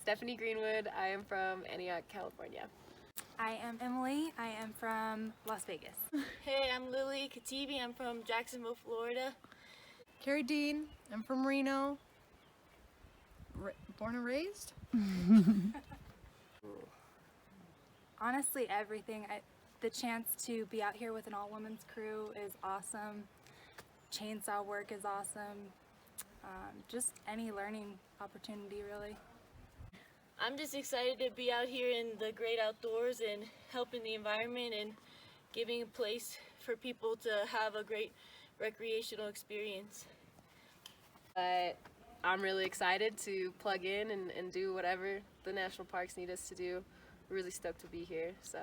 Stephanie Greenwood. I am from Antioch, California. I am Emily. I am from Las Vegas. Hey, I'm Lily Katibi. I'm from Jacksonville, Florida. Carrie Dean. I'm from Reno. Born and raised? Honestly, everything. The chance to be out here with an all-women's crew is awesome. Chainsaw work is awesome. Just any learning opportunity, really. I'm just excited to be out here in the great outdoors and helping the environment and giving a place for people to have a great recreational experience. But I'm really excited to plug in and do whatever the national parks need us to do. We're really stoked to be here. So.